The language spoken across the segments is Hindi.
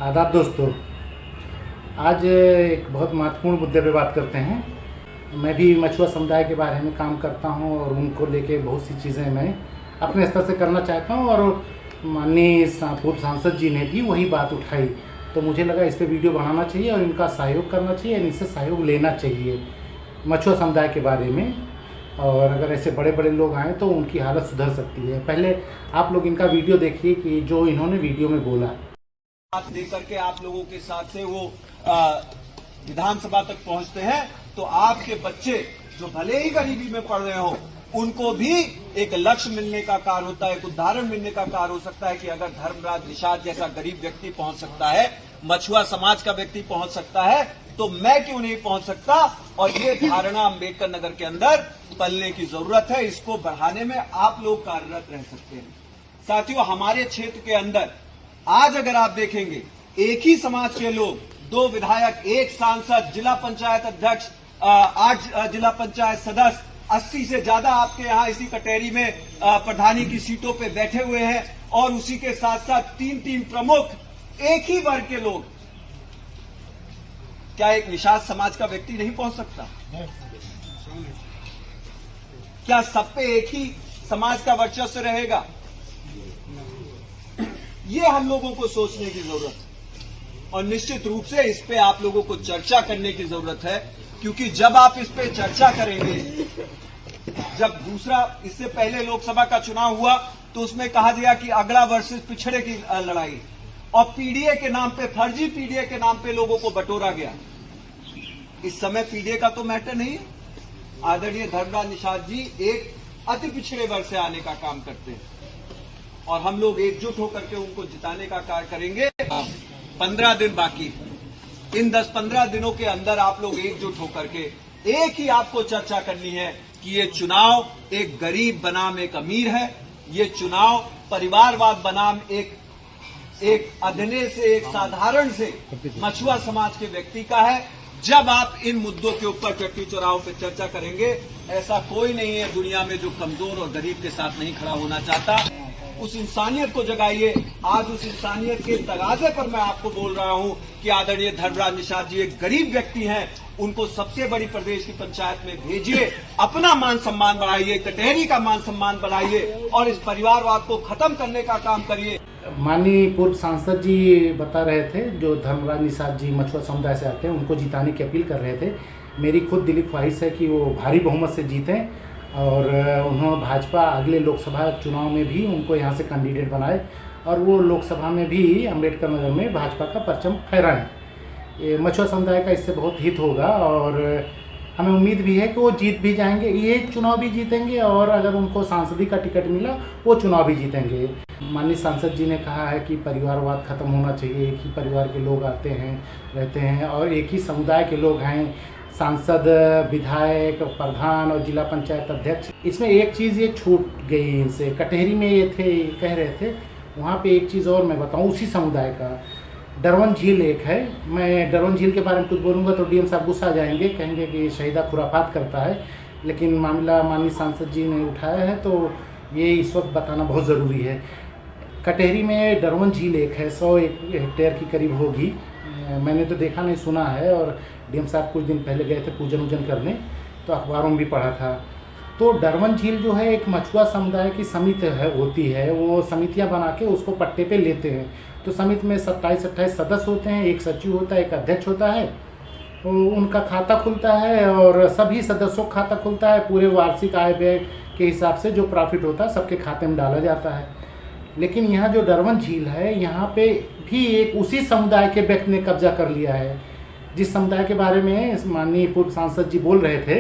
आदाब दोस्तों, आज एक बहुत महत्वपूर्ण मुद्दे पे बात करते हैं। मैं भी मछुआ समुदाय के बारे में काम करता हूं और उनको लेके बहुत सी चीज़ें मैं अपने स्तर से करना चाहता हूं और माननीय पूर्व सांसद जी ने भी वही बात उठाई, तो मुझे लगा इस पे वीडियो बनाना चाहिए और इनका सहयोग करना चाहिए, इनसे सहयोग लेना चाहिए मछुआ समुदाय के बारे में। और अगर ऐसे बड़े बड़े लोग आएँ तो उनकी हालत सुधर सकती है। पहले आप लोग इनका वीडियो देखिए कि जो इन्होंने वीडियो में बोला। बात देकर के आप लोगों के साथ से वो विधानसभा तक पहुंचते हैं, तो आपके बच्चे जो भले ही गरीबी में पढ़ रहे हो उनको भी एक लक्ष्य मिलने का कार्य होता है, एक उदाहरण मिलने का कार्य हो सकता है कि अगर धर्मराज निषाद जैसा गरीब व्यक्ति पहुंच सकता है, मछुआ समाज का व्यक्ति पहुंच सकता है, तो मैं क्यों नहीं पहुंच सकता। और ये धारणा अम्बेडकर नगर के अंदर पलने की जरूरत है। इसको बढ़ाने में आप लोग कार्यरत रह सकते हैं। साथियों, हमारे क्षेत्र के अंदर आज अगर आप देखेंगे एक ही समाज के लोग, 2 विधायक, 1 सांसद, जिला पंचायत अध्यक्ष, 8 जिला पंचायत सदस्य, 80 से ज्यादा आपके यहाँ इसी कटेरी में प्रधानी की सीटों पे बैठे हुए हैं और उसी के साथ साथ 3 प्रमुख एक ही वर्ग के लोग। क्या एक निषाद समाज का व्यक्ति नहीं पहुंच सकता? क्या सब पे एक ही समाज का वर्चस्व रहेगा? ये हम लोगों को सोचने की जरूरत है और निश्चित रूप से इस पे आप लोगों को चर्चा करने की जरूरत है, क्योंकि जब आप इस पे चर्चा करेंगे, जब दूसरा इससे पहले लोकसभा का चुनाव हुआ तो उसमें कहा गया कि अगला वर्सेस पिछड़े की लड़ाई, और पीडीए के नाम पे, फर्जी पीडीए के नाम पे लोगों को बटोरा गया। इस समय पीडीए का तो मैटर नहीं है। आदरणीय धर्मराज निषाद जी एक अति पिछड़े वर्ग से आने का काम करते हैं और हम लोग एकजुट होकर के उनको जिताने का कार्य करेंगे। 15 दिन बाकी, इन 10-15 दिनों के अंदर आप लोग एकजुट होकर के एक ही आपको चर्चा करनी है कि ये चुनाव एक गरीब बनाम एक अमीर है, ये चुनाव परिवारवाद बनाम एक अधने से, एक साधारण से मछुआ समाज के व्यक्ति का है। जब आप इन मुद्दों के ऊपर चट्टी चौराहों पर चर्चा करेंगे, ऐसा कोई नहीं है दुनिया में जो कमजोर और गरीब के साथ नहीं खड़ा होना चाहता। उस इंसानियत को जगाइए। आज उस इंसानियत के तगाजे पर मैं आपको बोल रहा हूं कि आदरणीय धर्मराज निषाद जी एक गरीब व्यक्ति हैं, उनको सबसे बड़ी प्रदेश की पंचायत में भेजिए, अपना मान सम्मान बढ़ाइए, कटहरी का मान सम्मान बढ़ाइए और इस परिवारवाद को खत्म करने का काम करिए। माननीय पूर्व सांसद जी बता रहे थे, जो धर्मराज निषाद जी मछुआ समुदाय से आते हैं, उनको जिताने की अपील कर रहे थे। मेरी खुद दिली ख्वाहिश है कि वो भारी बहुमत से जीतें और उन्होंने भाजपा अगले लोकसभा चुनाव में भी उनको यहाँ से कैंडिडेट बनाए और वो लोकसभा में भी अम्बेडकर नगर में भाजपा का परचम फहराएं। ये मछुआ समुदाय का इससे बहुत हित होगा और हमें उम्मीद भी है कि वो जीत भी जाएंगे, ये चुनाव भी जीतेंगे और अगर उनको सांसदी का टिकट मिला वो चुनाव भी जीतेंगे। माननीय सांसद जी ने कहा है कि परिवारवाद खत्म होना चाहिए, एक ही परिवार के लोग आते हैं, रहते हैं और एक ही समुदाय के लोग हैं, सांसद, विधायक, प्रधान और जिला पंचायत अध्यक्ष। इसमें एक चीज़ ये छूट गई इनसे, कटहरी में ये थे, कह रहे थे, वहाँ पे एक चीज़ और मैं बताऊँ, उसी समुदाय का डरवन झील एक है। मैं डरवन झील के बारे में कुछ बोलूँगा तो डीएम साहब गुस्सा आ जाएंगे, कहेंगे कि शहीदा खुराफात करता है, लेकिन मामला माननीय सांसद जी ने उठाया है तो ये इस वक्त बताना बहुत ज़रूरी है। कटहरी में डरवन झील एक है, 100 हेक्टेयर की करीब होगी, मैंने तो देखा नहीं, सुना है, और डीएम साहब कुछ दिन पहले गए थे पूजन वूजन करने, तो अखबारों में भी पढ़ा था। तो डरवन झील जो है एक मछुआ समुदाय की समिति होती है, वो समितियां बना के उसको पट्टे पे लेते हैं। तो समिति में 27-28 सदस्य होते हैं, एक सचिव होता है, एक अध्यक्ष होता है, तो उनका खाता खुलता है और सभी सदस्यों का खाता खुलता है, पूरे वार्षिक आय व्यय के हिसाब से जो प्रॉफिट होता है सबके खाते में डाला जाता है। लेकिन यहाँ जो डरवन झील है, यहाँ पे भी एक उसी समुदाय के व्यक्ति ने कब्जा कर लिया है, जिस समुदाय के बारे में माननीय पूर्व सांसद जी बोल रहे थे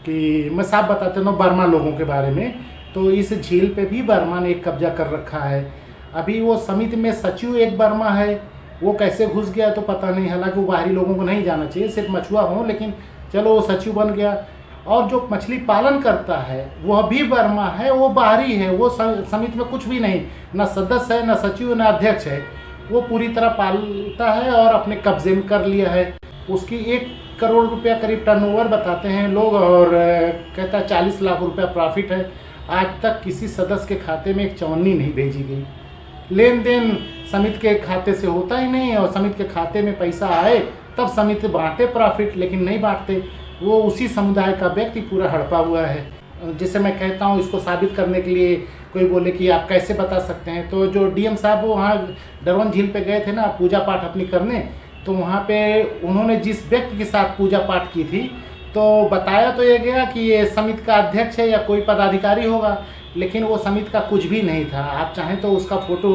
कि मैं साफ बताता हूँ बर्मा लोगों के बारे में, तो इस झील पे भी बर्मा ने एक कब्जा कर रखा है। अभी वो समिति में सचिव एक बर्मा है, वो कैसे घुस गया तो पता नहीं, हालांकि वो बाहरी लोगों को नहीं जाना चाहिए, सिर्फ मछुआ हों, लेकिन चलो वो सचिव बन गया। और जो मछली पालन करता है वह भी बर्मा है, वो बाहरी है, वो समिति में कुछ भी नहीं, न सदस्य है, न सचिव, न अध्यक्ष है, वो पूरी तरह पालता है और अपने कब्जे में कर लिया है। उसकी 1 करोड़ रुपया करीब टर्नओवर बताते हैं लोग और कहता है 40 लाख रुपया प्रॉफिट है। आज तक किसी सदस्य के खाते में एक चवन्नी नहीं भेजी गई। लेन देन समिति के खाते से होता ही नहीं, और समिति के खाते में पैसा आए तब समिति बांटे प्रॉफिट, लेकिन नहीं बांटते। वो उसी समुदाय का व्यक्ति पूरा हड़पा हुआ है। जैसे मैं कहता हूँ, इसको साबित करने के लिए कोई बोले कि आप कैसे बता सकते हैं, तो जो डीएम साहब वो वहाँ डरवन झील पे गए थे ना पूजा पाठ अपनी करने, तो वहाँ पे उन्होंने जिस व्यक्ति के साथ पूजा पाठ की थी तो बताया तो ये गया कि ये समिति का अध्यक्ष है या कोई पदाधिकारी होगा, लेकिन वो समिति का कुछ भी नहीं था। आप चाहें तो उसका फ़ोटो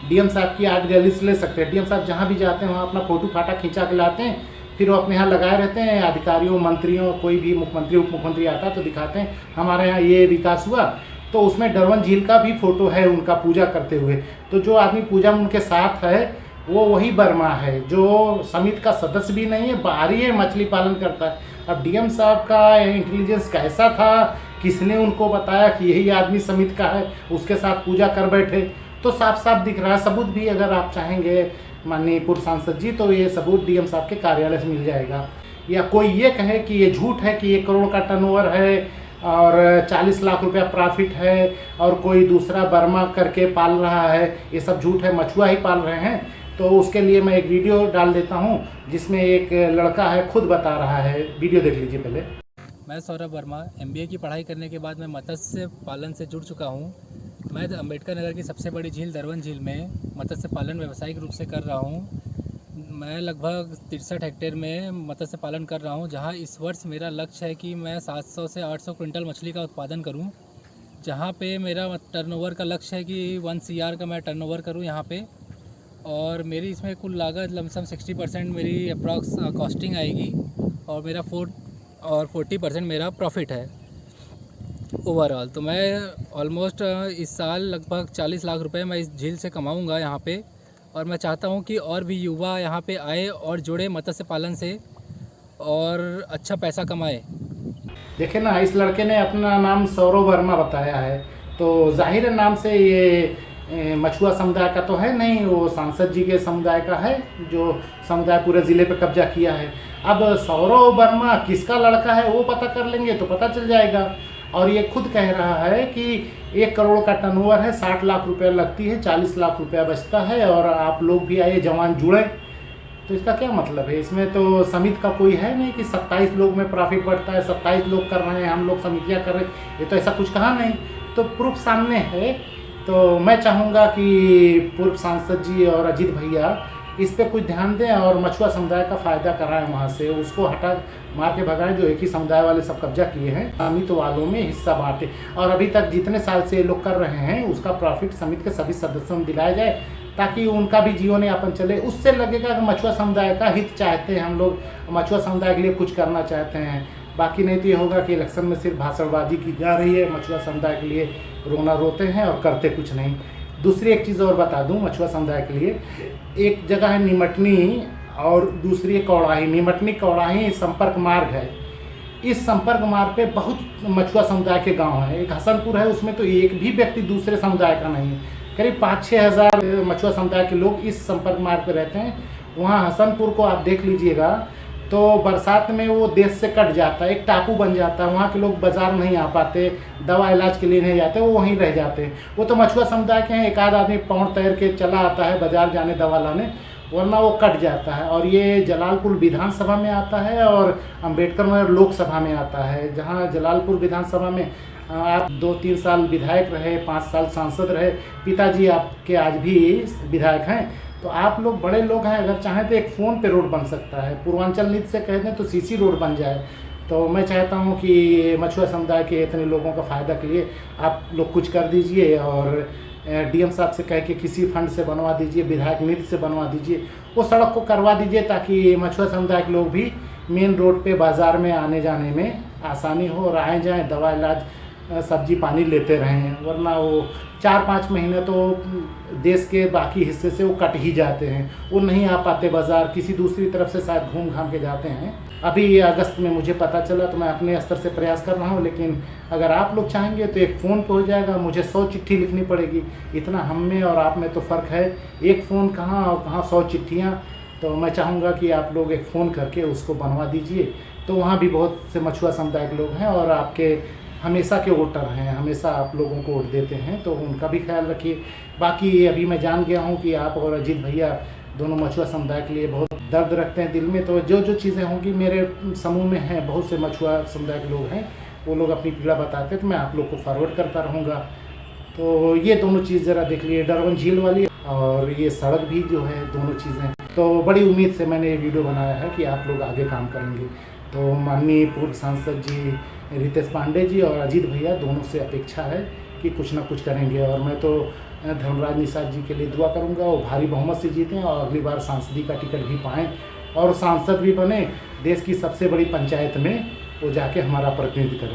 डीएम साहब की आर्ट गैलरी से ले सकते हैं। डीएम साहब जहाँ भी जाते हैं वहाँ अपना फ़ोटो फाटा खींचा के लाते हैं, फिर वो अपने यहाँ लगाए रहते हैं। अधिकारियों, मंत्रियों, कोई भी मुख्यमंत्री उप मुख्यमंत्री आता है तो दिखाते हैं हमारे यहाँ ये विकास हुआ, तो उसमें डरवन झील का भी फ़ोटो है उनका पूजा करते हुए। तो जो आदमी पूजा में उनके साथ है वो वही वर्मा है, जो समिति का सदस्य भी नहीं है, बाहरी है, मछली पालन करता है। अब डीएम साहब का इंटेलिजेंस कैसा था, किसने उनको बताया कि यही आदमी समिति का है, उसके साथ पूजा कर बैठे, तो साफ साफ दिख रहा है। सबूत भी अगर आप चाहेंगे माननीय पूर्व सांसद जी, तो ये सबूत डीएम साहब के कार्यालय से मिल जाएगा। या कोई ये कहे कि ये झूठ है कि 1 करोड़ का टर्नओवर है और 40 लाख रुपया प्रॉफिट है और कोई दूसरा वर्मा करके पाल रहा है, ये सब झूठ है, मछुआ ही पाल रहे हैं, तो उसके लिए मैं एक वीडियो डाल देता हूं जिसमें एक लड़का है खुद बता रहा है। वीडियो देख लीजिए पहले। मैं सौरभ वर्मा MBA की पढ़ाई करने के बाद मैं मत्स्य पालन से जुड़ चुका हूं। मैं अम्बेडकर नगर की सबसे बड़ी झील दरवन झील में मत्स्य पालन व्यावसायिक रूप से कर रहा हूं। मैं लगभग 63 हेक्टेयर में मत्स्य पालन कर रहा हूं, जहां इस वर्ष मेरा लक्ष्य है कि मैं 700 से 800 क्विंटल मछली का उत्पादन करूं। जहां पे मेरा टर्नओवर का लक्ष्य है कि 1 CR का मैं टर्नओवर करूं यहाँ पे, और मेरी इसमें कुल लागत लमसम 60% मेरी अप्रॉक्स कॉस्टिंग आएगी और मेरा 40% मेरा प्रॉफिट है ओवरऑल। तो मैं ऑलमोस्ट इस साल लगभग 40 लाख रुपए मैं इस झील से कमाऊंगा यहाँ पे, और मैं चाहता हूँ कि और भी युवा यहाँ पे आए और जुड़े मत्स्य पालन से और अच्छा पैसा कमाए। देखे ना, इस लड़के ने अपना नाम सौरभ वर्मा बताया है, तो जाहिर नाम से ये मछुआ समुदाय का तो है नहीं, वो सांसद जी के समुदाय का है जो समुदाय पूरे ज़िले पे कब्जा किया है। अब सौरभ वर्मा किसका लड़का है वो पता कर लेंगे तो पता चल जाएगा। और ये खुद कह रहा है कि 1 करोड़ का टर्नओवर है, 60 लाख रुपया लगती है, 40 लाख रुपया बचता है, और आप लोग भी आइए जवान जुड़े। तो इसका क्या मतलब है? इसमें तो समिति का कोई है नहीं कि 27 लोग में प्रॉफिट बढ़ता है, 27 लोग कर रहे हैं, हम लोग समितियाँ कर रहे हैं, ये तो ऐसा कुछ कहा नहीं। तो प्रूफ सामने है। तो मैं चाहूँगा कि पूर्व सांसद जी और अजीत भैया इस पे कुछ ध्यान दें और मछुआ समुदाय का फ़ायदा कराएं, वहाँ से उसको हटा मार के भगाएं जो एक ही समुदाय वाले सब कब्जा किए हैं। समिति वालों में हिस्सा बांटे, और अभी तक जितने साल से ये लोग कर रहे हैं उसका प्रॉफिट समिति के सभी सदस्यों में दिलाया जाए, ताकि उनका भी जीवन यापन चले। उससे लगेगा कि मछुआ समुदाय का हित चाहते हैं हम लोग, मछुआ समुदाय के लिए कुछ करना चाहते हैं। बाकी नहीं तो ये होगा कि इलेक्शन में सिर्फ भाषणबाजी की जा रही है, मछुआ समुदाय के लिए रोना रोते हैं और करते कुछ नहीं। दूसरी एक चीज़ और बता दूं मछुआ समुदाय के लिए, एक जगह है निमटनी और दूसरी है कौड़ाही। निमटनी कौड़ाही संपर्क मार्ग है। इस संपर्क मार्ग पे बहुत मछुआ समुदाय के गांव हैं। एक हसनपुर है, उसमें तो एक भी व्यक्ति दूसरे समुदाय का नहीं है। करीब 5-6 हज़ार मछुआ समुदाय के लोग इस संपर्क मार्ग पे रहते हैं। वहाँ हसनपुर को आप देख लीजिएगा तो बरसात में वो देश से कट जाता है, एक टापू बन जाता है। वहाँ के लोग बाज़ार नहीं आ पाते, दवा इलाज के लिए नहीं जाते, वो वहीं रह जाते हैं। वो तो मछुआ समुदाय के हैं, एक आध आदमी पाँव तैर के चला आता है बाज़ार जाने दवा लाने, वरना वो कट जाता है। और ये जलालपुर विधानसभा में आता है और अम्बेडकर नगर लोकसभा में आता है। जहाँ जलालपुर विधानसभा में आप 2-3 साल विधायक रहे, 5 साल सांसद रहे, पिताजी आपके आज भी विधायक हैं। तो आप लोग बड़े लोग हैं, अगर चाहें तो एक फ़ोन पे रोड बन सकता है। पूर्वांचल नीति से कह दें तो CC रोड बन जाए। तो मैं चाहता हूं कि मछुआ समुदाय के इतने लोगों का फ़ायदा के लिए आप लोग कुछ कर दीजिए, और DM साहब से कह के किसी फंड से बनवा दीजिए, विधायक निधि से बनवा दीजिए, वो सड़क को करवा दीजिए, ताकि मछुआ समुदाय के लोग भी मेन रोड पे बाज़ार में आने जाने में आसानी हो और आए जाएँ, दवा इलाज सब्जी पानी लेते रहें। वरना वो 4-5 महीने तो देश के बाकी हिस्से से वो कट ही जाते हैं, वो नहीं आ पाते बाज़ार, किसी दूसरी तरफ से शायद घूम घाम के जाते हैं। अभी अगस्त में मुझे पता चला, तो मैं अपने स्तर से प्रयास कर रहा हूँ। लेकिन अगर आप लोग चाहेंगे तो एक फ़ोन पे हो जाएगा। मुझे 100 चिट्ठी लिखनी पड़ेगी, इतना हम में और आप में तो फ़र्क है। एक फ़ोन कहाँ और कहाँ 100 चिट्ठियाँ। तो मैं चाहूँगा कि आप लोग एक फ़ोन करके उसको बनवा दीजिए। तो वहाँ भी बहुत से मछुआ समुदाय के लोग हैं और आपके हमेशा के वोटर हैं, हमेशा आप लोगों को वोट देते हैं, तो उनका भी ख्याल रखिए। बाकी अभी मैं जान गया हूँ कि आप और अजीत भैया दोनों मछुआ समुदाय के लिए बहुत दर्द रखते हैं दिल में, तो जो जो चीज़ें होंगी, मेरे समूह में हैं बहुत से मछुआ समुदाय के लोग हैं, वो लोग अपनी पीड़ा बताते हैं तो मैं आप लोग को फॉरवर्ड करता रहूँगा। तो ये दोनों चीज़ ज़रा देख लिए, डरवन झील वाली और ये सड़क भी जो है, दोनों चीज़ें। तो बड़ी उम्मीद से मैंने ये वीडियो बनाया है कि आप लोग आगे काम करेंगे। तो माननीय पूर्व सांसद जी रितेश पांडे जी और अजीत भैया दोनों से अपेक्षा है कि कुछ ना कुछ करेंगे, और मैं तो धर्मराज निषाद जी के लिए दुआ करूंगा वो भारी बहुमत से जीतें और अगली बार सांसदी का टिकट भी पाएँ और सांसद भी बने, देश की सबसे बड़ी पंचायत में वो जाके हमारा प्रतिनिधित्व करें।